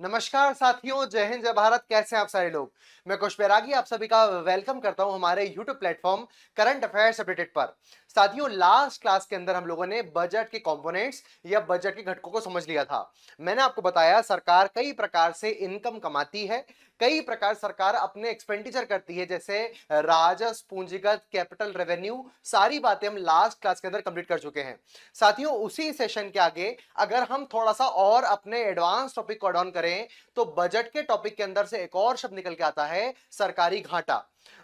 नमस्कार साथियों, जय हिंद जय भारत। कैसे हैं आप सारे लोग। मैं कुश बैरागी आप सभी का वेलकम करता हूं हमारे YouTube platform current affairs updated पर। साथियों, लास्ट क्लास के अंदर हम लोगों ने बजट के कंपोनेंट्स या बजट के घटकों को समझ लिया था। मैंने आपको बताया सरकार कई प्रकार से इनकम कमाती है, कई प्रकार सरकार अपने एक्सपेंडिचर करती है, जैसे राजस्व, पूंजीगत, कैपिटल रेवेन्यू। सारी बातें हम लास्ट क्लास के अंदर कंप्लीट कर चुके हैं। साथियों, उसी सेशन के आगे अगर हम थोड़ा सा और अपने एडवांस टॉपिक को ऑन करें तो बजट के टॉपिक के अंदर से एक और शब्द निकल के आता है, सरकारी घाटा।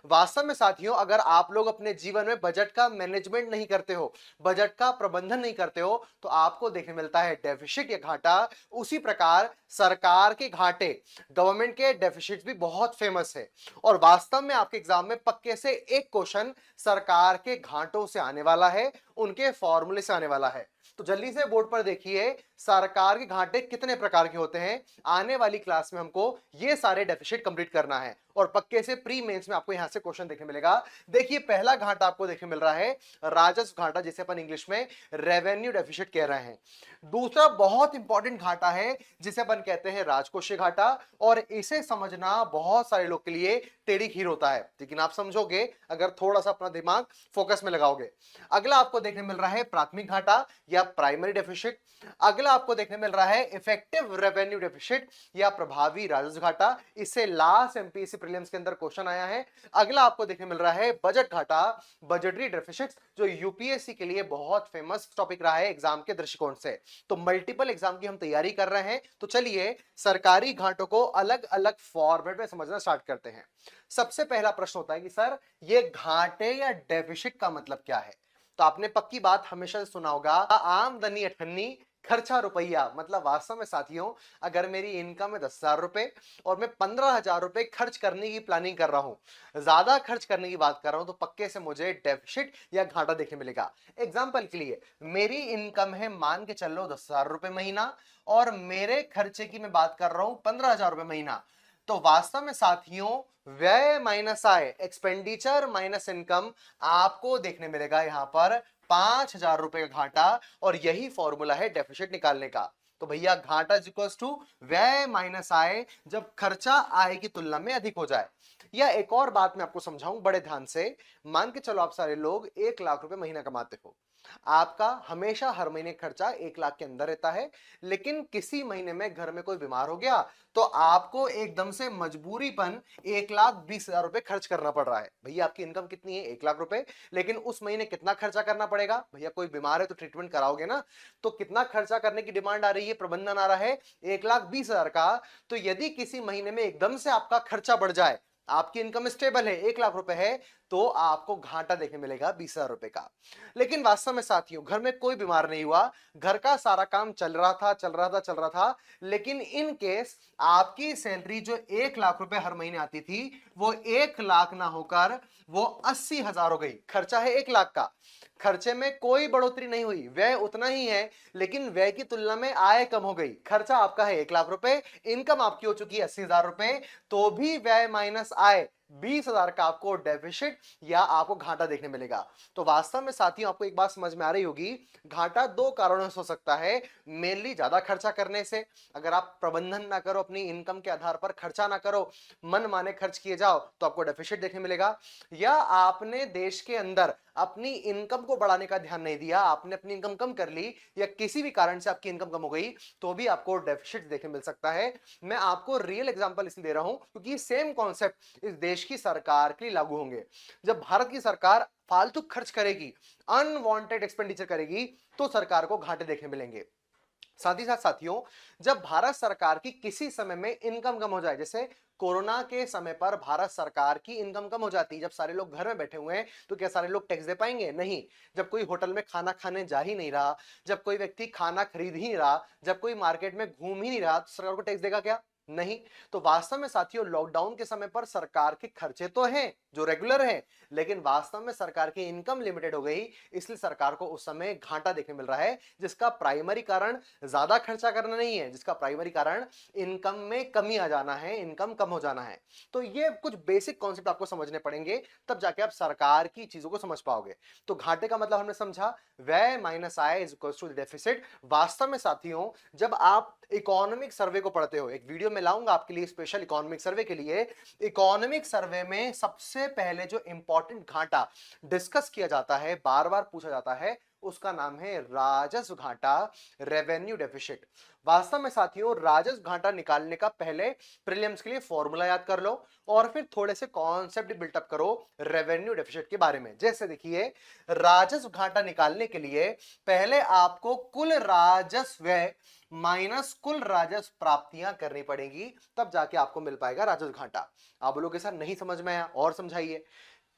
वास्तव में साथियों, अगर आप लोग अपने जीवन में बजट का मैनेजमेंट नहीं करते हो, बजट का प्रबंधन नहीं करते हो, तो आपको देखने मिलता है डेफिसिट या घाटा। उसी प्रकार सरकार के घाटे, गवर्नमेंट के डेफिसिट भी बहुत फेमस है। और वास्तव में आपके एग्जाम में पक्के से एक क्वेश्चन सरकार के घाटों से आने वाला है, उनके फॉर्मूले से आने वाला है। तो जल्दी से बोर्ड पर देखिए, सरकार के घाटे कितने प्रकार के होते हैं। आने वाली क्लास में हमको ये सारे डेफिसिट कंप्लीट करना है और पक्के से प्री मेंस में आपको यहां से क्वेश्चन देखने मिलेगा। देखिए, पहला घाटा आपको देखने मिल रहा है राजस्व घाटा, जिसे अपन इंग्लिश में रेवेन्यू डेफिसिट कह रहे हैं। दूसरा बहुत इंपॉर्टेंट घाटा है जिसे अपन कहते हैं राजकोषीय घाटा, और इसे समझना बहुत सारे लोग के लिए टेढ़ी खीर होता है, लेकिन आप समझोगे अगर थोड़ा सा अपना दिमाग फोकस में लगाओगे। अगला आपको देखने मिल रहा है प्राथमिक घाटा या प्राइमरी डेफिसिट। अगला आपको देखने मिल रहा है इफेक्टिव रेवेन्यू डेफिसिट या प्रभावी राजस्व घाटा। इससे लास्ट एमपीएससी प्रीलिम्स के अंदर क्वेश्चन आया है। अगला आपको देखने मिल रहा है बजट घाटा, बजटरी डेफिसिट, जो यूपीएससी के लिए बहुत फेमस टॉपिक रहा है एग्जाम के दृष्टिकोण से। तो मल्टीपल एग्जाम की हम तैयारी कर रहे हैं, तो चलिए सरकारी घाटों को अलग अलग फॉर्मेट में समझना स्टार्ट करते हैं। सबसे पहला प्रश्न होता है कि सर, ये घाटे या डेफिसिट का मतलब क्या है। तो आपने पक्की बात हमेशा से सुना होगा, आमदनी अठन्नी, खर्चा रुपया। मतलब वास्तव में साथियों, अगर मेरी इनकम है 10,000 रुपए और मैं 15,000 रुपए खर्च करने की प्लानिंग कर रहा हूं, ज्यादा खर्च करने की बात कर रहा हूं, तो पक्के से मुझे डेफिसिट या घाटा देखने मिलेगा। एग्जाम्पल के लिए, मेरी इनकम है, मान के चल लो 10,000 रुपए महीना, और मेरे खर्चे की मैं बात कर रहा हूं 15,000 रुपए महीना। तो वास्तव में साथियों, व्यय माइनस आय, एक्सपेंडिचर माइनस इनकम, आपको देखने मिलेगा यहां पर 5,000 रुपए का घाटा। और यही फॉर्मूला है डेफिसिट निकालने का। तो भैया, घाटा इज इक्वल टू व्यय माइनस आय, जब खर्चा आय की तुलना में अधिक हो जाए। या एक और बात मैं आपको समझाऊं बड़े ध्यान से। मान के चलो आप सारे लोग 1 लाख रुपए महीना कमाते हो। आपका हमेशा हर महीने खर्चा 1 लाख के अंदर रहता है, लेकिन किसी महीने में घर में कोई बीमार हो गया तो आपको एकदम से मजबूरीपन 1,20,000 रुपए खर्च करना पड़ रहा है। भैया, आपकी इनकम कितनी है? 1 लाख रुपए, लेकिन उस महीने कितना खर्चा करना पड़ेगा? भैया, कोई बीमार है तो ट्रीटमेंट कराओगे ना, तो कितना खर्चा करने की डिमांड आ रही है, प्रबंधन आ रहा है 1,20,000 का। तो यदि किसी महीने में एकदम से आपका खर्चा बढ़ जाए, आपकी इनकम स्टेबल है, 1 लाख रुपए है, तो आपको घाटा देखने मिलेगा 20,000 रुपए का। लेकिन वास्तव में साथियों, घर में कोई बीमार नहीं हुआ, घर का सारा काम चल रहा था, चल रहा था, चल रहा था, लेकिन इन केस आपकी सैलरी जो 1 लाख रुपए हर महीने आती थी, वो 1 लाख ना होकर वो 80,000 हो गई। खर्चा है 1 लाख का, खर्चे में कोई बढ़ोतरी नहीं हुई, व्यय उतना ही है, लेकिन व्यय की तुलना में आय कम हो गई। खर्चा आपका है 1 लाख रुपए, इनकम आपकी हो चुकी है 80,000 रुपए, तो भी व्यय माइनस आय 20,000 का आपको डेफिसिट या आपको घाटा देखने मिलेगा। तो वास्तव में साथियों, आपको एक बात समझ में आ रही होगी, घाटा दो कारणों से हो सकता है। मेनली ज्यादा खर्चा करने से, अगर आप प्रबंधन ना करो, अपनी इनकम के आधार पर खर्चा ना करो, मन माने खर्च किए जाओ, तो आपको डेफिसिट देखने मिलेगा। या आपने देश के अंदर अपनी इनकम को बढ़ाने का ध्यान नहीं दिया, आपने अपनी इनकम कम कर ली, या किसी भी कारण से आपकी इनकम कम हो गई, तो भी आपको डेफिसिट देखने मिल सकता है। मैं आपको रियल एग्जांपल इसलिए दे रहा हूं क्योंकि सेम कॉन्सेप्ट इस देश की सरकार के लिए लागू होंगे। जब भारत की सरकार फालतू खर्च करेगी, अनवांटेड एक्सपेंडिचर करेगी, तो सरकार को घाटे देखने मिलेंगे। साथ ही साथ साथियों, जब भारत सरकार की किसी समय में इनकम कम हो जाए, जैसे कोरोना के समय पर भारत सरकार की इनकम कम हो जाती है, जब सारे लोग घर में बैठे हुए हैं, तो क्या सारे लोग टैक्स दे पाएंगे? नहीं। जब कोई होटल में खाना खाने जा ही नहीं रहा, जब कोई व्यक्ति खाना खरीद ही नहीं रहा, जब कोई मार्केट में घूम ही नहीं रहा, तो सरकार को टैक्स देगा क्या? नहीं। तो वास्तव में साथियों, लॉकडाउन के समय पर सरकार के खर्चे तो हैं जो रेगुलर हैं, लेकिन वास्तव में सरकार की इनकम लिमिटेड हो गई, इसलिए सरकार को उस समय घाटा देखने मिल रहा है, जिसका प्राइमरी कारण ज्यादा खर्चा करना नहीं है, जिसका प्राइमरी कारण इनकम में कमी आ जाना है, इनकम कम हो जाना है। तो ये कुछ बेसिक कॉन्सेप्ट आपको समझने पड़ेंगे, तब जाके आप सरकार की चीजों को समझ पाओगे। तो घाटे का मतलब हमने समझा, व्यय माइनस आय इज इक्वल टू डेफिसिट। वास्तव में साथियों, जब आप इकोनॉमिक सर्वे को पढ़ते हो, एक वीडियो में लाऊंगा आपके लिए स्पेशल इकोनॉमिक सर्वे के लिए। इकोनॉमिक सर्वे में सबसे पहले जो इंपॉर्टेंट घाटा डिस्कस किया जाता है, बार बार पूछा जाता है, उसका नाम है राजस्व घाटा, रेवेन्यू डेफिसिट। वास्तव में साथियों राजस्व घाटा निकालने का पहले प्रीलिम्स के लिए फॉर्मूला याद कर लो और फिर थोड़े से कॉन्सेप्ट बिल्टअप करो रेवेन्यू डेफिसिट के बारे में। जैसे देखिए, राजस्व घाटा निकालने के लिए पहले आपको कुल राजस्व माइनस कुल राजस्व प्राप्तियां करनी पड़ेंगी, तब जाके आपको मिल पाएगा राजस्व घाटा। आप लोगों के साथ नहीं समझ में आया और समझाइए।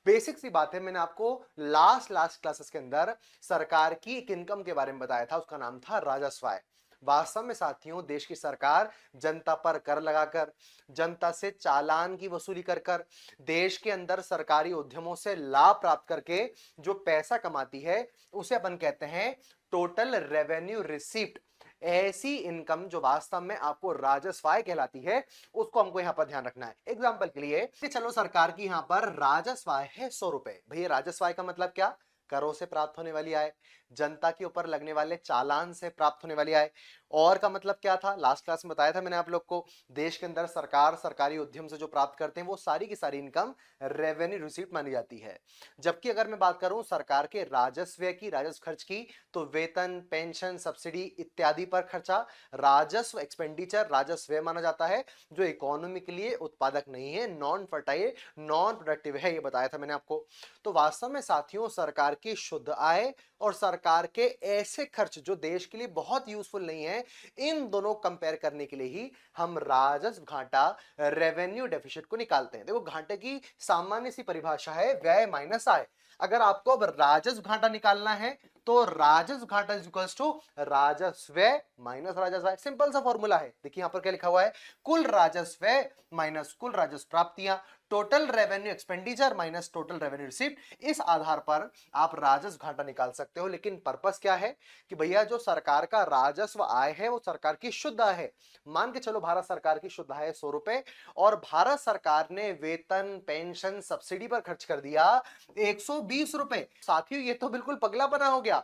बेसिक सी बात है, मैंने आपको लास्ट क्लासेस के अंदर सरकार की एक इनकम के बारे में बताया था, उसका नाम था राजस्व आय। वास्तव में साथियों देश की सरकार जनता पर कर लगाकर, जनता से चालान की वसूली कर कर, देश के अंदर सरकारी उद्यमों से लाभ प्राप्त करके जो पैसा कमाती है उसे अपन कहते हैं टोटल रेवेन्यू रिसीप्ट। ऐसी इनकम जो वास्तव में आपको राजस्व आय कहलाती है, उसको हमको यहां पर ध्यान रखना है। एग्जांपल के लिए कि चलो सरकार की यहां पर राजस्व आय है 100 रुपए। भैया राजस्व आय का मतलब क्या? करों से प्राप्त होने वाली आय, जनता के ऊपर लगने वाले चालान से प्राप्त होने वाली आय। और का मतलब क्या था? लास्ट क्लास में बताया था मैंने आप लोग को, देश के अंदर सरकार सरकारी उद्यम से जो प्राप्त करते हैं वो सारी की सारी इनकम रेवेन्यू रिसीप्ट मानी जाती है। जबकि अगर मैं बात करूं सरकार के राजस्व की, राजस्व खर्च की, तो वेतन, पेंशन, सब्सिडी इत्यादि पर खर्चा राजस्व एक्सपेंडिचर, राजस्व माना जाता है, जो इकोनॉमी के लिए उत्पादक नहीं है, नॉन फर्टाइल, नॉन प्रोडक्टिव है, ये बताया था मैंने आपको। तो वास्तव में साथियों सरकार की शुद्ध आय और सरकार के ऐसे खर्च जो देश के लिए बहुत यूजफुल नहीं है, इन दोनों कंपेयर करने के लिए ही हम राजस्व घाटा, रेवेन्यू डेफिसिट को निकालते हैं। देखो घाटे की सामान्य सी परिभाषा है व्यय माइनस आय। अगर आपको अब राजस्व घाटा निकालना है तो राजस्व घाटा इज इक्वल्स टू राजस्व माइनस राजस्व आय। सिंपल सा फॉर्मूला है। देखिए यहां पर क्या लिखा हुआ है, कुल राजस्व माइनस कुल राजस्व प्राप्तियां, total revenue expenditure minus total revenue receipt. इस आधार पर आप राजस्व घाटा निकाल सकते हो। लेकिन पर्पस क्या है कि भैया जो सरकार का राजस्व आय है वो सरकार की शुद्ध आय है। मान के चलो भारत सरकार की शुद्ध आय 100 रुपए और भारत सरकार ने वेतन, पेंशन, सब्सिडी पर खर्च कर दिया 120 रुपए। साथियों ये तो बिल्कुल पगलापना हो गया।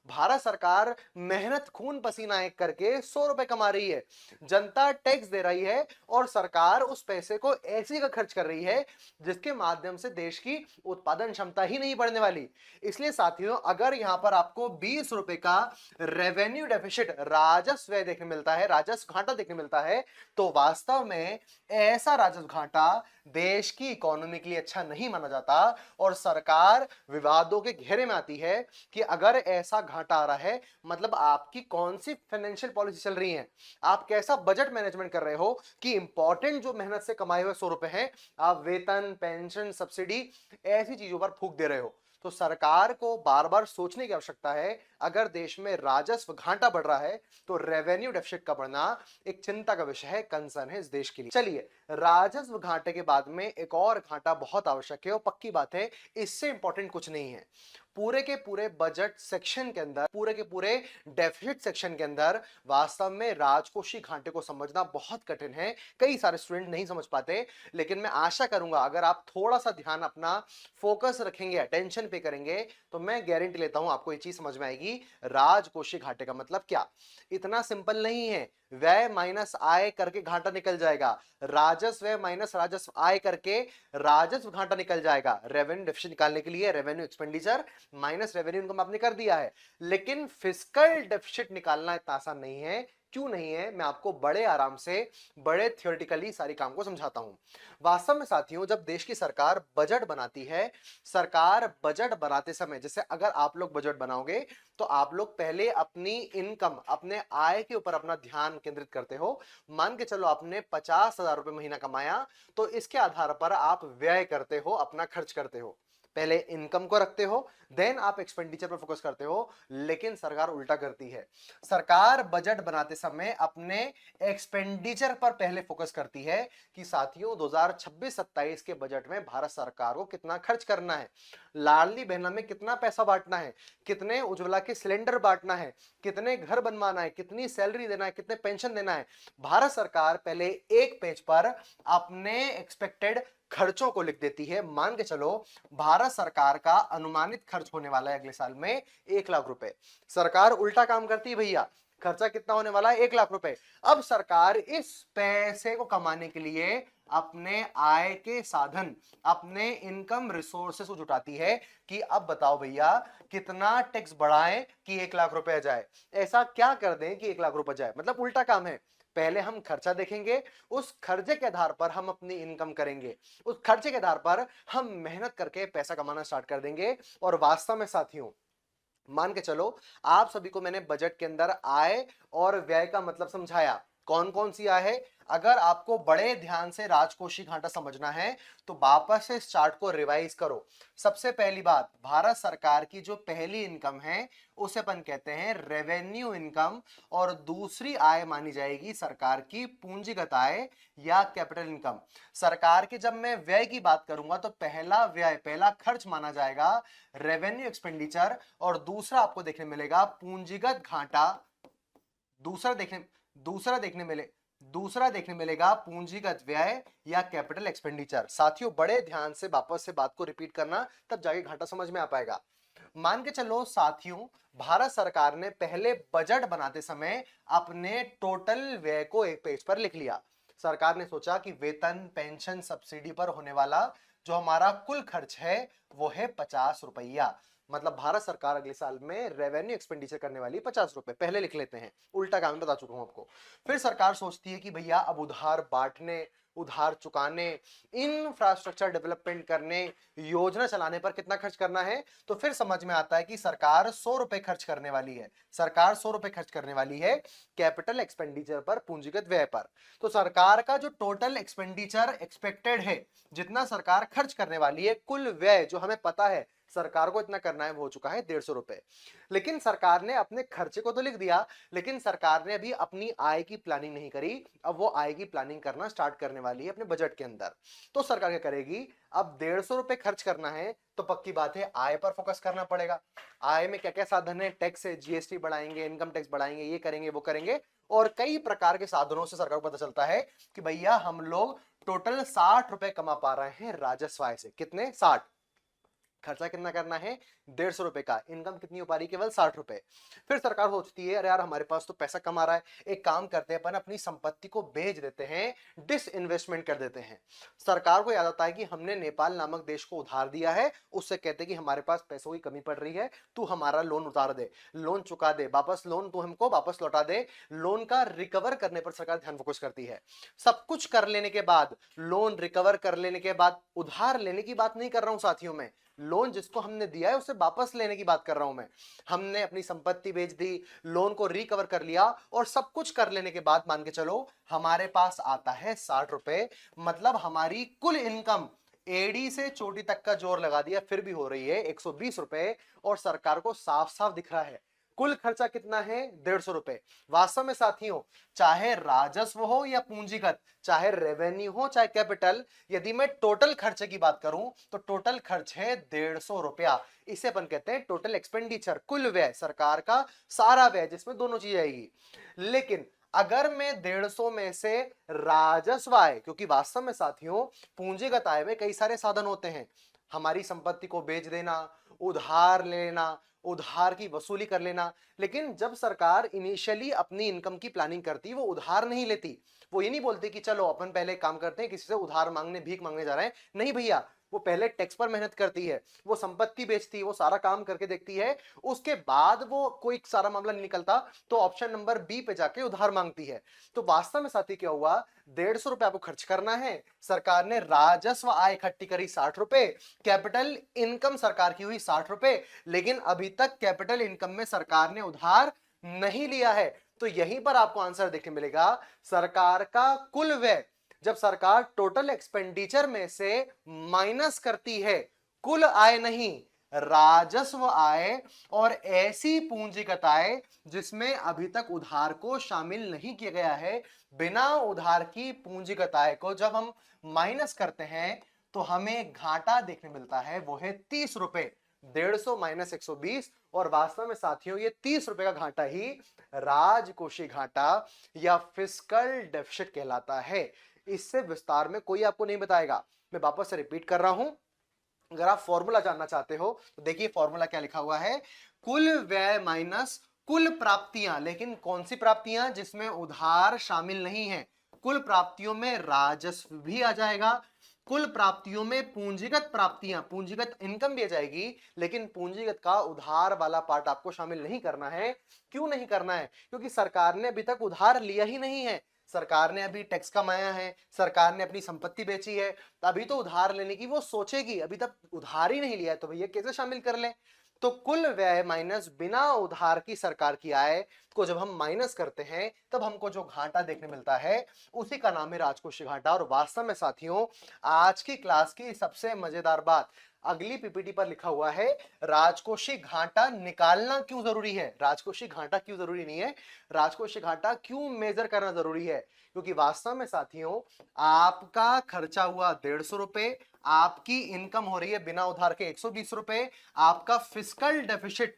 भारत सरकार मेहनत खून पसीना एक करके 100 रुपए कमा रही है, जनता टैक्स दे रही है और सरकार उस पैसे को ऐसे का खर्च कर रही है जिसके माध्यम से देश की उत्पादन क्षमता ही नहीं बढ़ने वाली। इसलिए साथियों अगर यहां पर आपको 20 रुपए का रेवेन्यू डेफिसिट, राजस्व देखने मिलता है, राजस्व घाटा देखने मिलता है, तो वास्तव में ऐसा राजस्व घाटा देश की इकोनॉमी के लिए अच्छा नहीं माना जाता और सरकार विवादों के घेरे में आती है कि अगर ऐसा घाटा आ रहा है मतलब आपकी कौन सी फाइनेंशियल पॉलिसी चल रही है, आप कैसा बजट मैनेजमेंट कर रहे हो कि इंपॉर्टेंट जो मेहनत से कमाए हुए 100 रुपए हैं आप वेतन, पेंशन, सब्सिडी ऐसी चीजों पर फूंक दे रहे हो। तो सरकार को बार बार सोचने की आवश्यकता है, अगर देश में राजस्व घाटा बढ़ रहा है तो रेवेन्यू डेफिसिट का बढ़ना एक चिंता का विषय है, कंसर्न है इस देश के लिए। चलिए राजस्व घाटे के बाद में एक और घाटा बहुत आवश्यक है और पक्की बात है, इससे इंपॉर्टेंट कुछ नहीं है। पूरे के पूरे बजट सेक्शन के अंदर, पूरे के पूरे डेफिसिट सेक्शन के अंदर वास्तव में राजकोषीय घाटे को समझना बहुत कठिन है। कई सारे स्टूडेंट नहीं समझ पाते, लेकिन मैं आशा करूंगा अगर आप थोड़ा सा ध्यान अपना फोकस रखेंगे, अटेंशन पे करेंगे, तो मैं गारंटी लेता हूं आपको ये चीज समझ में आएगी राजकोषीय घाटे का मतलब क्या। इतना सिंपल नहीं है, व्यय माइनस आय करके घाटा निकल जाएगा, राजस्व माइनस राजस्व आय करके राजस्व घाटा निकल जाएगा। रेवेन्यू डेफिसिट निकालने के लिए revenue expenditure minus revenue income आपने कर दिया है, लेकिन फिस्कल डेफिसिट निकालना इतना आसान नहीं है। क्यों नहीं है, मैं आपको बड़े आराम से, बड़े थियोरेटिकली सारी काम को समझाता हूं। वास्तव में साथियों जब देश की सरकार बजट बनाती है, सरकार बजट बनाते समय, जैसे अगर आप लोग बजट बनाओगे तो आप लोग पहले अपनी इनकम, अपने आय के ऊपर अपना ध्यान केंद्रित करते हो। मान के चलो आपने 50,000 रुपए महीना कमाया, तो इसके आधार पर आप व्यय करते हो, अपना खर्च करते हो। पहले इनकम को रखते हो, देन आप एक्सपेंडिचर पर फोकस करते हो। लेकिन सरकार उल्टा करती है, सरकार बजट बनाते समय अपने एक्सपेंडिचर पर पहले फोकस करती है कि साथियों 2026-27 के बजट में भारत सरकार को कितना खर्च करना है, लाडली बहना में कितना पैसा बांटना है, कितने उज्ज्वला के सिलेंडर बांटना है, कितने घर बनवाना है, कितनी सैलरी देना है, कितने पेंशन देना है। भारत सरकार पहले एक पेज पर अपने एक्सपेक्टेड खर्चों को लिख देती है। मान के चलो भारत सरकार का अनुमानित खर्च होने वाला है अगले साल में 1 लाख रुपए, सरकार उल्टा काम करती है भैया, खर्चा कितना होने वाला है? 1 लाख रुपए। अब सरकार इस पैसे को कमाने के लिए अपने आय के साधन, अपने इनकम रिसोर्सेस को जुटाती है कि अब बताओ भैया कितना टैक्स बढ़ाएं कि 1 लाख रुपए जाए, ऐसा क्या कर दें कि 1 लाख रुपए जाए। मतलब उल्टा काम है, पहले हम खर्चा देखेंगे, उस खर्चे के आधार पर हम अपनी इनकम करेंगे, उस खर्चे के आधार पर हम मेहनत करके पैसा कमाना स्टार्ट कर देंगे। और वास्तव में साथियों मान के चलो, आप सभी को मैंने बजट के अंदर आय और व्यय का मतलब समझाया, कौन कौन सी आय है। अगर आपको बड़े ध्यान से राजकोषीय घाटा समझना है तो वापस से इस चार्ट को रिवाइज करो। सबसे पहली बात, भारत सरकार की जो पहली इनकम है उसे अपन कहते हैं रेवेन्यू इनकम, और दूसरी आय मानी जाएगी सरकार की पूंजीगत आय या कैपिटल इनकम। सरकार के जब मैं व्यय की बात करूंगा तो पहला व्यय, पहला खर्च माना जाएगा रेवेन्यू एक्सपेंडिचर, और दूसरा आपको देखने मिलेगा पूंजीगत घाटा। दूसरा देखने मिलेगा पूंजीगत व्यय या कैपिटल एक्सपेंडिचर। साथियों बड़े ध्यान से वापस से बात को रिपीट करना, तब जाके घाटा समझ में आ पाएगा। मान के चलो साथियों, भारत सरकार ने पहले बजट बनाते समय अपने टोटल व्यय को एक पेज पर लिख लिया। सरकार ने सोचा कि वेतन पेंशन सब्सिडी पर होने वाला जो हमारा कुल खर्च है वो है 50 रुपया। मतलब भारत सरकार अगले साल में रेवेन्यू एक्सपेंडिचर करने वाली 50 रुपए, पहले लिख लेते हैं, उल्टा काम बता चुका हूं आपको। फिर सरकार सोचती है कि भैया अब उधार बांटने, उधार चुकाने, इंफ्रास्ट्रक्चर डेवलपमेंट करने, योजना चलाने पर कितना खर्च करना है। तो फिर समझ में आता है कि सरकार 100 रुपए खर्च करने वाली है, सरकार 100 रुपए खर्च करने वाली है कैपिटल एक्सपेंडिचर पर, पूंजीगत व्यय पर। तो सरकार का जो टोटल एक्सपेंडिचर एक्सपेक्टेड है, जितना सरकार खर्च करने वाली है, कुल व्यय जो हमें पता है सरकार को इतना करना है, वो हो चुका है 150 रुपए। लेकिन सरकार ने अपने खर्चे को तो लिख दिया, लेकिन सरकार ने अभी अपनी आय की प्लानिंग नहीं करी। अब वो आय की प्लानिंग करना स्टार्ट करने वाली है अपने बजट के अंदर। तो सरकार क्या करेगी, अब 150 रुपए खर्च करना है तो पक्की बात है आय पर फोकस करना पड़ेगा। आय में क्या क्या साधन है, टैक्स है, जीएसटी बढ़ाएंगे, इनकम टैक्स बढ़ाएंगे, ये करेंगे वो करेंगे, और कई प्रकार के साधनों से सरकार को पता चलता है कि भैया हम लोग टोटल 60 रुपए कमा पा रहे हैं राजस्व आय से। कितने? 60। खर्चा कितना करना है? 150 रुपए का। इनकम कितनी हो पा रही? केवल 60 रुपए। फिर सरकार सोचती है अरे यार हमारे पास तो पैसा कमा रहा है, एक काम करते हैं अपन अपनी संपत्ति को बेच देते हैं, डिस इन्वेस्टमेंट कर देते हैं। सरकार को याद आता है कि हमने नेपाल नामक देश को उधार दिया है, उससे कहते हैं कि हमारे पास पैसों की कमी पड़ रही है, तू हमारा लोन उतार दे, लोन चुका दे, वापस लोन तू हमको वापस लौटा दे। लोन का रिकवर करने पर सरकार ध्यान फोकस करती है। सब कुछ कर लेने के बाद, लोन रिकवर कर लेने के बाद, उधार लेने की बात नहीं कर रहा हूं साथियों में, लोन जिसको हमने दिया है उसे वापस लेने की बात कर रहा हूं मैं। हमने अपनी संपत्ति बेच दी, लोन को रिकवर कर लिया, और सब कुछ कर लेने के बाद मान के चलो हमारे पास आता है 60 रुपए। मतलब हमारी कुल इनकम, एडी से चोटी तक का जोर लगा दिया फिर भी हो रही है 120 रुपए, और सरकार को साफ साफ दिख रहा है कुल खर्चा कितना है? 150 रुपए। वास्तव में साथियों चाहे राजस्व हो या पूंजीगत, चाहे रेवेन्यू हो चाहे कैपिटल, यदि मैं टोटल खर्चे की बात करूं तो टोटल खर्च है 150 रुपया। इसे अपन कहते हैं टोटल एक्सपेंडिचर, कुल व्यय, सरकार का सारा व्यय जिसमें दोनों चीजें आएगी। लेकिन अगर मैं 150 में से राजस्व आय, क्योंकि वास्तव में साथियों पूंजीगत आय में कई सारे साधन होते हैं, हमारी संपत्ति को बेच देना, उधार लेना, उधार की वसूली कर लेना। लेकिन जब सरकार इनिशियली अपनी इनकम की प्लानिंग करती, वो उधार नहीं लेती। वो ये नहीं बोलती कि चलो अपन पहले काम करते हैं, किसी से उधार मांगने, भीख मांगने जा रहे हैं। नहीं भैया, वो पहले टैक्स पर मेहनत करती है, वो संपत्ति बेचती है, वो सारा काम करके देखती है, उसके बाद वो कोई सारा मामला नहीं निकलता तो ऑप्शन नंबर बी पे जाके उधार मांगती है। तो वास्तव में साथी क्या हुआ, 150 रुपए आपको खर्च करना है, सरकार ने राजस्व आय इकट्ठी करी 60 रुपए, कैपिटल इनकम सरकार की हुई 60 रुपए, लेकिन अभी तक कैपिटल इनकम में सरकार ने उधार नहीं लिया है। तो यहीं पर आपको आंसर देखने मिलेगा, सरकार का कुल व्यय जब सरकार टोटल एक्सपेंडिचर में से माइनस करती है, कुल आय नहीं, राजस्व आय और ऐसी पूंजीगत आय जिसमें अभी तक उधार को शामिल नहीं किया गया है, बिना उधार की पूंजीगत आय को जब हम माइनस करते हैं तो हमें घाटा देखने मिलता है, वो है 30 रुपए। 150 माइनस 120, और वास्तव में साथियों ये 30 रुपए का घाटा ही राजकोषीय घाटा या फिस्कल डेफिसिट कहलाता है। इससे विस्तार में कोई आपको नहीं बताएगा। मैं वापस से रिपीट कर रहा हूं, अगर आप फॉर्मूला जानना चाहते हो तो देखिए फॉर्मूला क्या लिखा हुआ है, कुल व्यय माइनस कुल प्राप्तियां, लेकिन कौन सी प्राप्तियां? जिसमें उधार शामिल नहीं है। कुल प्राप्तियों में राजस्व भी आ जाएगा, कुल प्राप्तियों में पूंजीगत प्राप्तियां, पूंजीगत इनकम भी आ जाएगी, लेकिन पूंजीगत का उधार वाला पार्ट आपको शामिल नहीं करना है। क्यों नहीं करना है? क्योंकि सरकार ने अभी तक उधार लिया ही नहीं है। सरकार ने अभी टैक्स कमाया है, सरकार ने अपनी संपत्ति बेची है, अभी तो उधार लेने की वो सोचेगी, अभी तक उधार ही नहीं लिया है, तो भैया कैसे शामिल कर ले? तो कुल व्यय माइनस बिना उधार की सरकार की आय को जब हम माइनस करते हैं, तब हमको जो घाटा देखने मिलता है उसी का नाम है राजकोषीय घाटा। और वास्तव में साथियों, आज की क्लास की सबसे मजेदार बात अगली पीपीटी पर लिखा हुआ है, राजकोषीय घाटा निकालना क्यों जरूरी है। राजकोषीय घाटा क्यों जरूरी नहीं है, राजकोषीय घाटा क्यों मेजर करना जरूरी है? क्योंकि वास्तव में साथियों, आपका खर्चा हुआ 150 रुपए, आपकी इनकम हो रही है बिना उधार के 120 रुपए, आपका फिस्कल डेफिसिट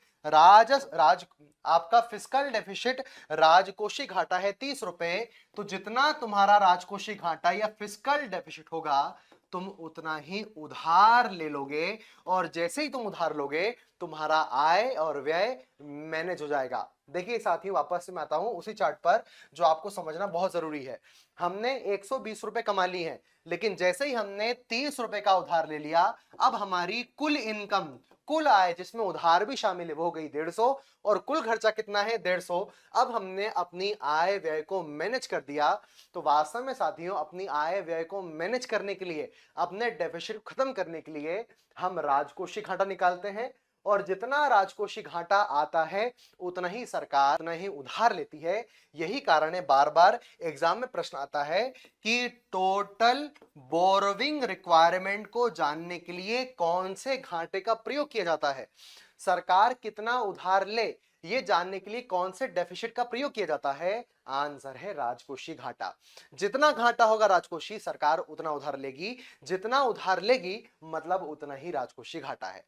आपका फिस्कल डेफिसिट राजकोषीय घाटा है 30 रुपए। तो जितना तुम्हारा राजकोषीय घाटा या फिस्कल डेफिसिट होगा, तुम उतना ही उधार ले लोगे, और जैसे ही तुम उधार लोगे, तुम्हारा आय और व्यय मैनेज हो जाएगा। देखिए साथियों, वापस से मैं आता हूं उसी चार्ट पर, जो आपको समझना बहुत जरूरी है। हमने 120 रुपए कमा ली है, लेकिन जैसे ही हमने 30 रुपए का उधार ले लिया, अब हमारी कुल इनकम, कुल आय जिसमें उधार भी शामिल है, वो हो गई 150, और कुल खर्चा कितना है? 150। अब हमने अपनी आय व्यय को मैनेज कर दिया। तो वास्तव में साथियों, अपनी आय व्यय को मैनेज करने के लिए, अपने डेफिसिट खत्म करने के लिए हम राजकोषीय घाटा निकालते हैं, और जितना राजकोषीय घाटा आता है उतना ही सरकार उतना ही उधार लेती है। यही कारण है बार बार एग्जाम में प्रश्न आता है कि टोटल बोरोविंग रिक्वायरमेंट को जानने के लिए कौन से घाटे का प्रयोग किया जाता है। सरकार कितना उधार ले, ये जानने के लिए कौन से डेफिसिट का प्रयोग किया जाता है? आंसर है राजकोषीय घाटा। जितना घाटा होगा राजकोषीय, सरकार उतना उधार लेगी, जितना उधार लेगी मतलब उतना ही राजकोषीय घाटा है।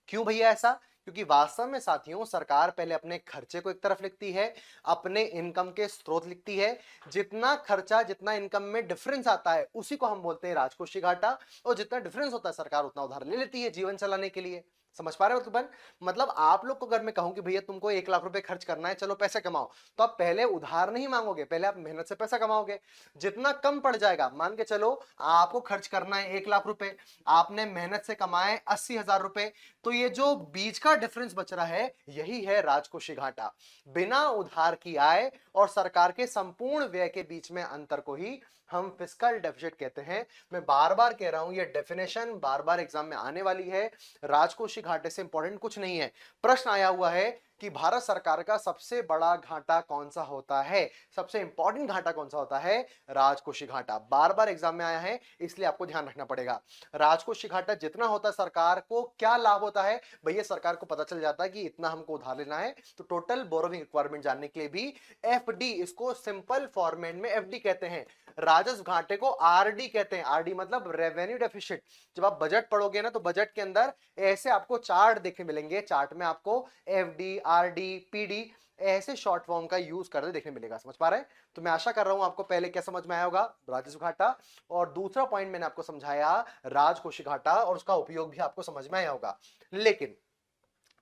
क्यों भैया ऐसा? क्योंकि वास्तव में साथियों, सरकार पहले अपने खर्चे को एक तरफ लिखती है, अपने इनकम के स्रोत लिखती है। जितना खर्चा जितना इनकम में डिफरेंस आता है, उसी को हम बोलते हैं राजकोषीय घाटा। और जितना डिफरेंस होता है, सरकार उतना उधार ले लेती है जीवन चलाने के लिए। समझ पा रहे हो? मतलब आप लोग को अगर मैं कहूं कि भैया तुमको 1 लाख रुपए खर्च करना है, चलो पैसे कमाओ, तो आप पहले उधार नहीं मांगोगे, पहले आप मेहनत से पैसा कमाओगे। जितना कम पड़ जाएगा, मान के चलो आपको खर्च करना है 1 लाख रुपए, आपने मेहनत से कमाए 80,000 रुपए, तो ये जो बीच का डिफरेंस बच रहा है, यही है राजकोषीय घाटा। बिना उधार की आय और सरकार के संपूर्ण व्यय के बीच में अंतर को ही हम फिस्कल डेफिसिट कहते हैं। मैं बार बार कह रहा हूं, ये डेफिनेशन बार बार एग्जाम में आने वाली है। राजकोषीय घाटे से इंपॉर्टेंट कुछ नहीं है। प्रश्न आया हुआ है कि भारत सरकार का सबसे बड़ा घाटा कौन सा होता है, सबसे इंपॉर्टेंट घाटा कौन सा होता है? राजकोषीय घाटा। बार बार एग्जाम में आया है, इसलिए आपको ध्यान रखना पड़ेगा। राजकोषीय घाटा जितना होता है, सरकार को क्या लाभ होता है? भैया सरकार को पता चल जाता है कि इतना हमको उधार लेना है, तो टोटल बोरोविंग रिक्वायरमेंट जानने के लिए भी एफडी, इसको सिंपल फॉर्मेट में एफडी कहते हैं। राजस्व घाटे को आरडी कहते हैं। आरडी मतलब रेवेन्यू डेफिसिट। जब आप बजट पढ़ोगे ना, तो बजट के अंदर ऐसे आपको चार्ट देखने मिलेंगे, चार्ट में आपको एफडी, आरडी, पीडी ऐसे शॉर्ट फॉर्म का यूज करते देखने मिलेगा। समझ पा रहे हैं? तो मैं आशा कर रहा हूं आपको पहले क्या समझ में आया होगा, राजस्व घाटा, और दूसरा पॉइंट मैंने आपको समझाया राजकोषीय घाटा, और उसका उपयोग भी आपको समझ में आया होगा। लेकिन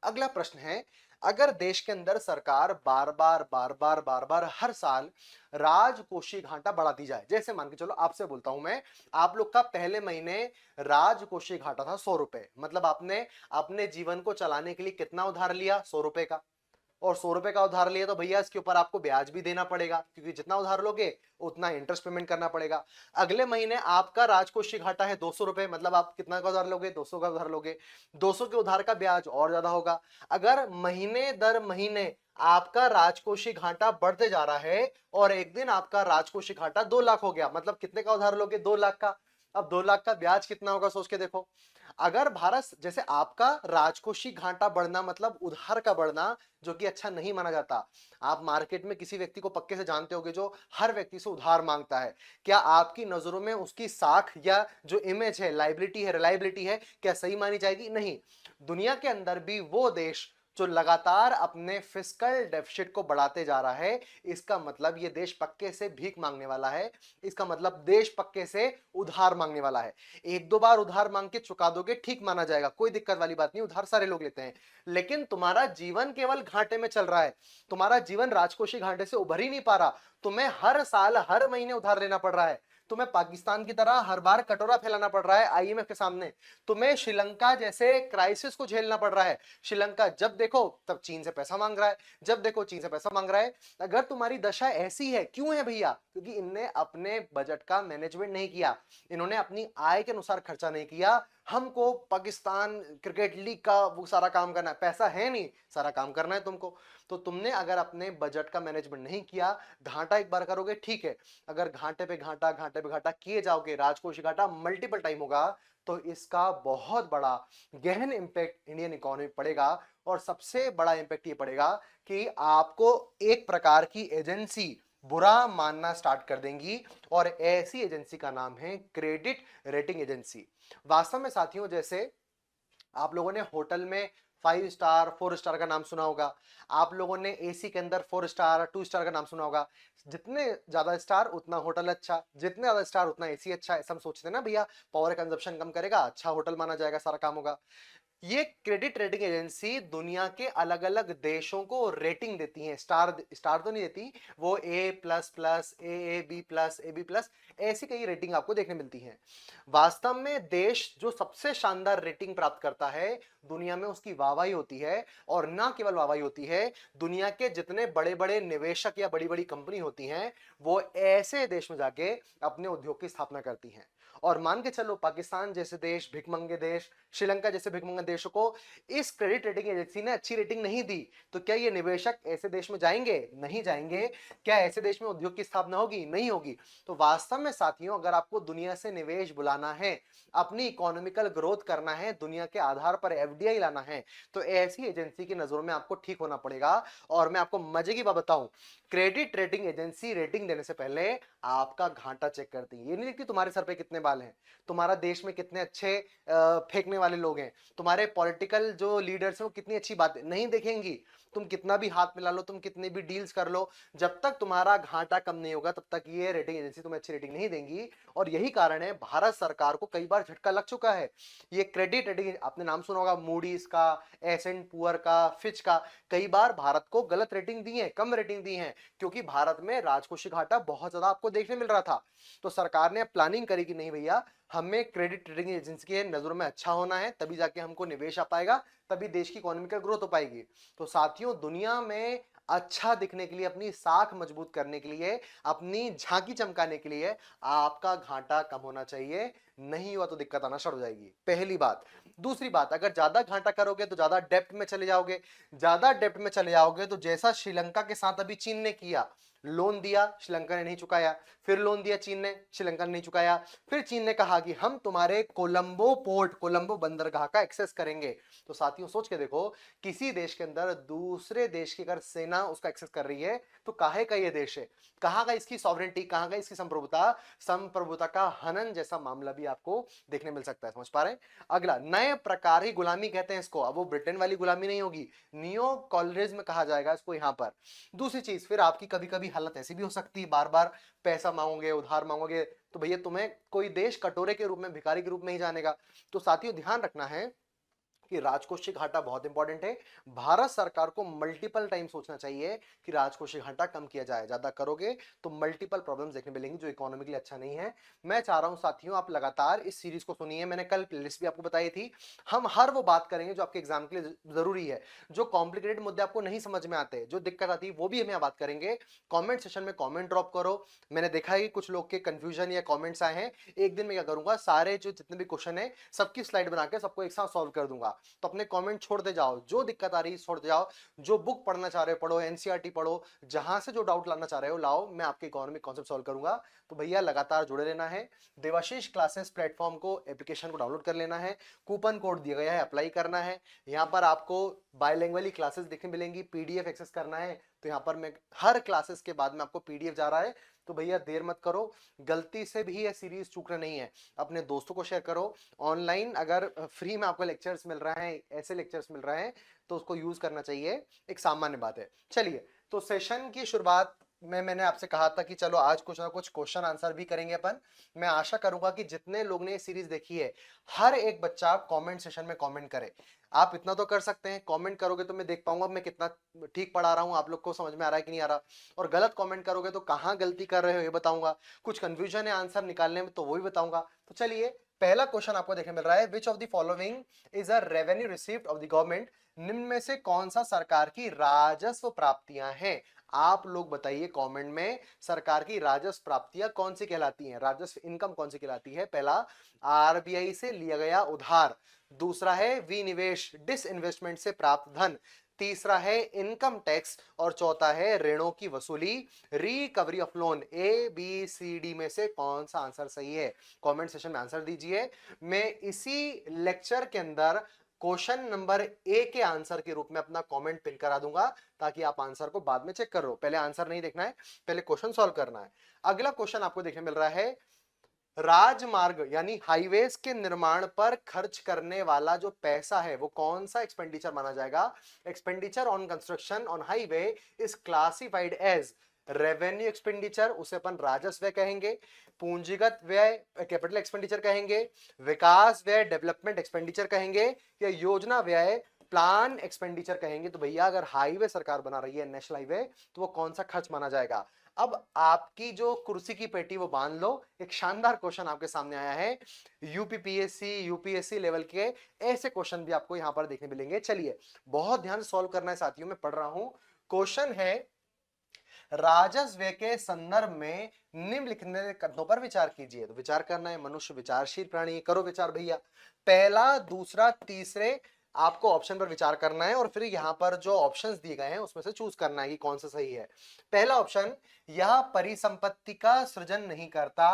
अगला प्रश्न है, अगर देश के अंदर सरकार बार बार हर साल राजकोषीय घाटा बढ़ाती जाए, जैसे मान के चलो आपसे बोलता हूं मैं, आप लोग का पहले महीने राजकोषीय घाटा था 100 रुपए, मतलब आपने अपने जीवन को चलाने के लिए कितना उधार लिया? 100 रुपए का। और 100 रुपए का उधार लिया तो भैया इसके ऊपर आपको ब्याज भी देना पड़ेगा, क्योंकि जितना उधार लोगे उतना इंटरेस्ट पेमेंट करना पड़ेगा। अगले महीने आपका राजकोषीय घाटा है 200 रुपए, मतलब आप कितना का उधार लोगे? 200 का उधार लोगे। 200 के उधार का ब्याज और ज्यादा होगा। अगर महीने दर महीने आपका राजकोषीय घाटा बढ़ते जा रहा है, और एक दिन आपका राजकोषीय घाटा 2 लाख हो गया, मतलब कितने का उधार लोगे? 2 लाख का। अब 2 लाख का ब्याज कितना होगा, सोच के देखो। अगर भारत, जैसे आपका राजकोषीय घाटा बढ़ना मतलब उधार का बढ़ना, जो कि अच्छा नहीं माना जाता। आप मार्केट में किसी व्यक्ति को पक्के से जानते होगे जो हर व्यक्ति से उधार मांगता है, क्या आपकी नजरों में उसकी साख या जो इमेज है, लायबिलिटी है, रिलायबिलिटी है, क्या सही मानी जाएगी? नहीं। दुनिया के अंदर भी वो देश जो लगातार अपने फिस्कल डेफिसिट को बढ़ाते जा रहा है, इसका मतलब ये देश पक्के से भीख मांगने वाला है। इसका मतलब देश पक्के से उधार मांगने वाला है। एक दो बार उधार मांग के चुका दोगे, ठीक माना जाएगा, कोई दिक्कत वाली बात नहीं, उधार सारे लोग लेते हैं। लेकिन तुम्हारा जीवन केवल घाटे में चल रहा है, तुम्हारा जीवन राजकोषीय घाटे से उभर ही नहीं पा रहा। तुम्हें हर साल हर महीने उधार लेना पड़ रहा है। तुम्हें पाकिस्तान की तरह हर बार कटोरा फैलाना पड़ रहा है आईएमएफ के सामने। तुम्हें श्रीलंका जैसे क्राइसिस को झेलना पड़ रहा है। श्रीलंका जब देखो तब चीन से पैसा मांग रहा है, जब देखो चीन से पैसा मांग रहा है। अगर तुम्हारी दशा ऐसी है, क्यों है भैया? क्योंकि इनने अपने बजट का मैनेजमेंट नहीं किया, इन्होंने अपनी आय के अनुसार खर्चा नहीं किया। हमको पाकिस्तान क्रिकेट लीग का वो सारा काम करना है, पैसा है नहीं, सारा काम करना है तुमको। तो तुमने अगर अपने बजट का मैनेजमेंट नहीं किया, घाटा एक बार करोगे ठीक है, अगर घाटे पे घाटा किए जाओगे, राजकोषीय घाटा मल्टीपल टाइम होगा, तो इसका बहुत बड़ा गहन इंपैक्ट इंडियन इकोनॉमी पड़ेगा। और सबसे बड़ा इंपैक्ट ये पड़ेगा कि आपको एक प्रकार की एजेंसी बुरा मानना स्टार्ट कर देंगी, और ऐसी एजेंसी का नाम है क्रेडिट रेटिंग एजेंसी। वास्तव में साथियों, जैसे आप लोगों ने होटल में 5 स्टार 4 स्टार का नाम सुना होगा, आप लोगों ने एसी के अंदर 4 स्टार 2 स्टार का नाम सुना होगा। जितने ज्यादा स्टार उतना होटल अच्छा, जितने ज्यादा स्टार उतना एसी अच्छा, ऐसा हम सोचते हैं ना भैया, पावर कंजप्शन कम करेगा, अच्छा होटल माना जाएगा, सारा काम होगा। ये क्रेडिट रेटिंग एजेंसी दुनिया के अलग अलग देशों को रेटिंग देती है, स्टार स्टार तो नहीं देती, वो A plus plus, A B plus, A B plus, ऐसी कई रेटिंग आपको देखने मिलती है। वास्तव में देश जो सबसे शानदार रेटिंग प्राप्त करता है, दुनिया में उसकी वाहवाही होती है। और ना केवल वाहवाही होती है, दुनिया के जितने बड़े बड़े निवेशक या बड़ी बड़ी कंपनी होती हैं, वो ऐसे देश में जाके अपने उद्योग की स्थापना करती हैं। और मान के चलो, पाकिस्तान जैसे देश, भिखमंगे देश, श्रीलंका जैसे भिखमंगे देशों को इस क्रेडिट रेटिंग एजेंसी ने अच्छी रेटिंग नहीं दी, तो क्या ये निवेशक ऐसे देश में जाएंगे? नहीं जाएंगे। क्या ऐसे देश में उद्योग की स्थापना होगी? नहीं होगी। तो वास्तव में साथियों, अगर आपको दुनिया से निवेश बुलाना है, अपनी इकोनॉमिकल ग्रोथ करना है, दुनिया के आधार पर एफडीआई लाना है, तो ऐसी एजेंसी की नजरों में आपको ठीक होना पड़ेगा। और मैं आपको मजे की बात बताऊं, क्रेडिट रेटिंग एजेंसी रेटिंग देने से पहले आपका घाटा चेक करती है। ये नहीं देखती तुम्हारे सर पे कितने बाल हैं, तुम्हारा देश में कितने अच्छे फेंकने वाले लोग हैं, तुम्हारे पॉलिटिकल जो लीडर्स हैं वो कितनी अच्छी बातें नहीं देखेंगी। तुम कितना भी हाथ मिला लो, तुम कितनी भी डील्स कर लो, जब तक तुम्हारा घाटा कम नहीं होगा, तब तक ये रेटिंग एजेंसी तुम्हें अच्छी रेटिंग नहीं देंगी। और यही कारण है भारत सरकार को कई बार झटका लग चुका है। ये क्रेडिट रेटिंग, आपने नाम सुना होगा मूडीज का, एस एंड पुअर का, फिच का, कई बार भारत को गलत रेटिंग दी है, कम रेटिंग दी है, क्योंकि भारत में राजकोषीय घाटा बहुत ज्यादा आपको देखने मिल रहा था। तो सरकार ने प्लानिंग करी कि नहीं भैया, हमें क्रेडिट रेटिंग एजेंसी के नजरों में अच्छा होना है, तभी जाके हमको निवेश आ पाएगा, तभी देश की इकोनॉमिकल ग्रोथ हो पाएगी। तो साथियों, दुनिया में अच्छा दिखने के लिए, अपनी साख मजबूत करने के लिए, अपनी झांकी चमकाने के लिए आपका घाटा कम होना चाहिए। नहीं हुआ तो दिक्कत आना शुरू हो जाएगी, पहली बात। दूसरी बात, अगर ज्यादा घाटा करोगे तो ज्यादा डेप्ट में चले जाओगे। ज्यादा डेप्ट में चले जाओगे तो जैसा श्रीलंका के साथ अभी चीन ने किया, लोन दिया, श्रीलंका ने नहीं चुकाया, फिर लोन दिया चीन ने, श्रीलंका ने नहीं चुकाया, फिर चीन ने कहा कि हम तुम्हारे कोलंबो पोर्ट, कोलंबो बंदरगाह का एक्सेस करेंगे। तो साथियों सोच के देखो, किसी देश के अंदर दूसरे देश की अगर सेना उसका एक्सेस कर रही है, तो काहे का ये देश है? कहां का इसकी सॉवरेंटी, कहां का इसकी संप्रभुता? संप्रभुता का हनन जैसा मामला भी आपको देखने मिल सकता है। समझ पा रहे हैं? अगला, नए प्रकार की गुलामी कहते हैं इसको। अब वो ब्रिटेन वाली गुलामी नहीं होगी, नियो कॉलरिज्म कहा जाएगा इसको यहां पर। दूसरी चीज, फिर आपकी कभी कभी हालत ऐसी भी हो सकती है, बार बार पैसा मांगोगे, उधार मांगोगे, तो भैया तुम्हें कोई देश कटोरे के रूप में, भिखारी के रूप में ही जानेगा। तो साथियों ध्यान रखना है कि राजकोषीय घाटा बहुत इंपॉर्टेंट है। भारत सरकार को मल्टीपल टाइम सोचना चाहिए कि राजकोषीय घाटा कम किया जाए। ज्यादा करोगे तो मल्टीपल प्रॉब्लम्स देखने मिलेंगी, जो इकोनॉमी के लिए अच्छा नहीं है। मैं चाह रहा हूं साथियों, आप लगातार इस सीरीज को सुनिए। मैंने कल प्लेलिस्ट भी आपको बताई थी। हम हर वो बात करेंगे जो आपके एग्जाम के लिए जरूरी है, जो कॉम्प्लिकेटेड मुद्दे आपको नहीं समझ में आते, जो दिक्कत आती है, वो भी हम बात करेंगे। कॉमेंट सेशन में कॉमेंट ड्रॉप करो। मैंने देखा है कि कुछ लोग के कंफ्यूजन या कॉमेंट्स आए हैं। एक दिन में क्या करूंगा, सारे जो जितने भी क्वेश्चन है सबकी स्लाइड बना के सबको एक साथ सॉल्व कर दूंगा। तो अपने कमेंट छोड़ते जाओ, जो दिक्कत आ रही है छोड़ते जाओ, जो बुक पढ़ना चाह रहे हो पढ़ो, एनसीईआरटी पढ़ो, जहां से जो डाउट लाना चाह रहे हो लाओ, मैं आपके इकोनॉमिक कॉन्सेप्ट सॉल्व करूंगा। तो भैया लगातार जुड़े रहना है। देवाशीष क्लासेस प्लेटफॉर्म को, एप्लीकेशन को डाउनलोड कर लेना है। कूपन कोड दिया गया है, अप्लाई करना है। यहां पर आपको बायलैंग्वेज क्लासेस देखने मिलेंगी, पीडीएफ एक्सेस करना है, तो यहाँ पर मैं हर क्लासेस के बाद में आपको पीडीएफ जा रहा है, तो भैया देर मत करो, गलती से भी ये सीरीज चूकना नहीं है, अपने दोस्तों को शेयर करो। ऑनलाइन अगर फ्री में आपको लेक्चर्स मिल रहे हैं, ऐसे लेक्चर्स मिल रहे हैं, तो उसको यूज करना चाहिए, एक सामान्य बात है। चलिए, तो सेशन की शुरुआत में मैंने आपसे कहा था कि चलो आज कुछ ना कुछ क्वेश्चन आंसर भी करेंगे अपन। मैं आशा करूंगा कि जितने लोग ने ये सीरीज देखी है, हर एक बच्चा कमेंट सेशन में कमेंट करे। आप इतना तो कर सकते हैं, कमेंट करोगे तो मैं देख पाऊंगा मैं कितना ठीक पढ़ा रहा हूं, आप लोग को समझ में आ रहा है कि नहीं आ रहा। और गलत कमेंट करोगे तो कहां गलती कर रहे हो ये बताऊंगा, कुछ कंफ्यूजन है आंसर निकालने में तो वो भी बताऊंगा। तो चलिए, पहला क्वेश्चन आपको देखने मिल रहा है, which of the following is a revenue received of the government, निम्न में से कौन सा सरकार की राजस्व प्राप्तियां हैं। आप लोग बताइए कमेंट में, सरकार की राजस्व प्राप्तियां कौन सी कहलाती हैं, राजस्व इनकम कौन सी कहलाती है। पहला, आरबीआई से लिया गया उधार। दूसरा है विनिवेश, डिसइन्वेस्टमेंट से प्राप्त धन। तीसरा है इनकम टैक्स। और चौथा है ऋणों की वसूली, recovery of loan. A B C D में से कौन सा आंसर सही है, कमेंट सेशन में आंसर दीजिए। मैं इसी लेक्चर के अंदर क्वेश्चन नंबर ए के आंसर के रूप में अपना कमेंट पिन करा दूंगा, ताकि आप आंसर को बाद में चेक करो। पहले आंसर नहीं देखना है, पहले क्वेश्चन सॉल्व करना है। अगला क्वेश्चन आपको देखने मिल रहा है, राजमार्ग यानी हाईवेज के निर्माण पर खर्च करने वाला जो पैसा है वो कौन सा एक्सपेंडिचर माना जाएगा। Expenditure on construction on highway is classified as revenue expenditure, उसे अपन राजस्व व्यय कहेंगे। पूंजीगत व्यय कैपिटल एक्सपेंडिचर कहेंगे। विकास व्यय डेवलपमेंट एक्सपेंडिचर कहेंगे। या योजना व्यय प्लान एक्सपेंडिचर कहेंगे। तो भैया अगर हाईवे सरकार बना रही है, नेशनल हाईवे, तो वो कौन सा खर्च माना जाएगा। अब आपकी जो कुर्सी की पेटी वो बांध लो, एक शानदार क्वेश्चन आपके सामने आया है। यूपीपीएससी यूपीएससी लेवल के ऐसे क्वेश्चन भी आपको यहां पर देखने मिलेंगे। चलिए, बहुत ध्यान से सॉल्व करना है साथियों, मैं पढ़ रहा हूं। क्वेश्चन है, राजस्व व्यय के संदर्भ में निम्नलिखित कथनों पर विचार कीजिए। तो विचार करना है, मनुष्य विचारशील प्राणी, करो विचार भैया। पहला, दूसरा, तीसरे आपको ऑप्शन पर विचार करना है और फिर यहां पर जो ऑप्शंस दिए गए हैं उसमें से चूज करना है कि कौन सा सही है। पहला ऑप्शन, यह परिसंपत्ति का सृजन नहीं करता।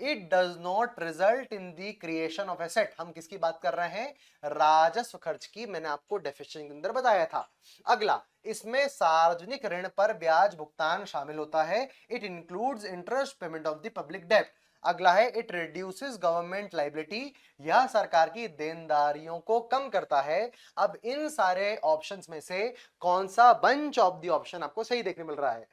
It does not result in the creation of asset. हम किसकी बात कर रहे हैं, राजस्व खर्च की, मैंने आपको डेफिनेशन के अंदर बताया था। अगला, इसमें सार्वजनिक ऋण पर ब्याज भुगतान शामिल होता है। It includes interest payment of the public डेब्ट। अगला है, इट रिड्यूसेस गवर्नमेंट लाइबिलिटी, यह सरकार की देनदारियों को कम करता है। अब इन सारे ऑप्शंस में से कौन सा बंच ऑफ द ऑप्शन आपको सही देखने मिल रहा है।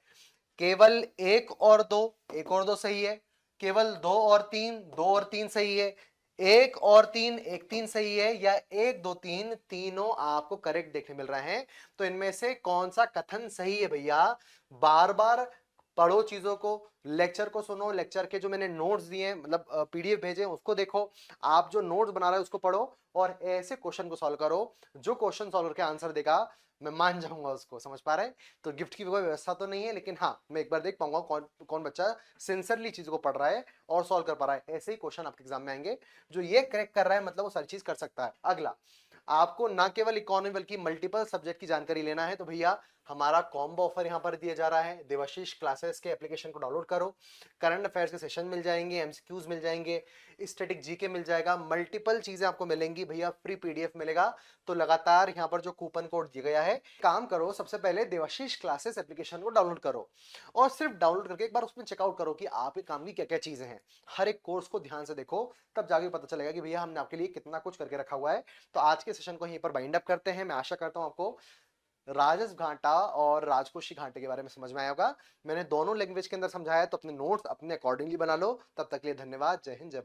केवल एक और दो, एक और दो सही है। केवल दो और तीन, दो और तीन सही है। एक और तीन, एक तीन सही है। या एक दो तीन, तीनों आपको करेक्ट देखने मिल रहे हैं। तो इनमें से कौन सा कथन सही है भैया। बार बार पढ़ो चीजों को, लेक्चर को सुनो, लेक्चर के जो मैंने नोट्स दिए हैं, मतलब पीडीएफ भेजे हैं, उसको देखो। आप जो नोट्स बना रहे हो उसको पढ़ो और ऐसे क्वेश्चन को सॉल्व करो। जो क्वेश्चन सॉल्व करके आंसर देगा मैं मान जाऊंगा उसको, समझ पा रहे हैं। तो गिफ्ट की कोई व्यवस्था तो नहीं है, लेकिन हाँ, मैं एक बार देख पाऊंगा कौन कौन बच्चा सिंसियरली चीजों को पढ़ रहा है और सॉल्व कर पा रहा है। ऐसे ही क्वेश्चन आपके एग्जाम में आएंगे। जो ये करेक्ट कर रहा है मतलब वो सारी चीज कर सकता है। अगला, आपको ना केवल इकोनॉमी बल्कि मल्टीपल सब्जेक्ट की जानकारी लेना है, तो भैया हमारा कॉम्बो ऑफर यहां पर दिया जा रहा है। देवाशीष क्लासेस के एप्लीकेशन को डाउनलोड करो, करंट अफेयर्स के सेशन मिल जाएंगे, एमसीक्यूज मिल जाएंगे, स्टैटिक जीके मिल जाएगा, मल्टीपल चीजें आपको मिलेंगी भैया, फ्री पीडीएफ मिलेगा। तो लगातार यहां पर जो कूपन कोड दिया गया है, काम करो, सबसे पहले देवाशीष क्लासेस एप्लीकेशन को डाउनलोड करो और सिर्फ डाउनलोड करके एक बार उसमें चेकआउट करो कि आपके काम की क्या क्या चीजें हैं। हर एक कोर्स को ध्यान से देखो, तब जाके पता चलेगा कि भैया हमने आपके लिए कितना कुछ करके रखा हुआ है। तो आज के सेशन को यहीं पर बाइंड अप करते हैं। मैं आशा करता हूं आपको राजस्व घाटा और राजकोषीय घाटे के बारे में समझ में आया होगा। मैंने दोनों लैंग्वेज के अंदर समझाया, तो अपने नोट्स अपने अकॉर्डिंगली बना लो। तब तक के लिए धन्यवाद। जय हिंद, जय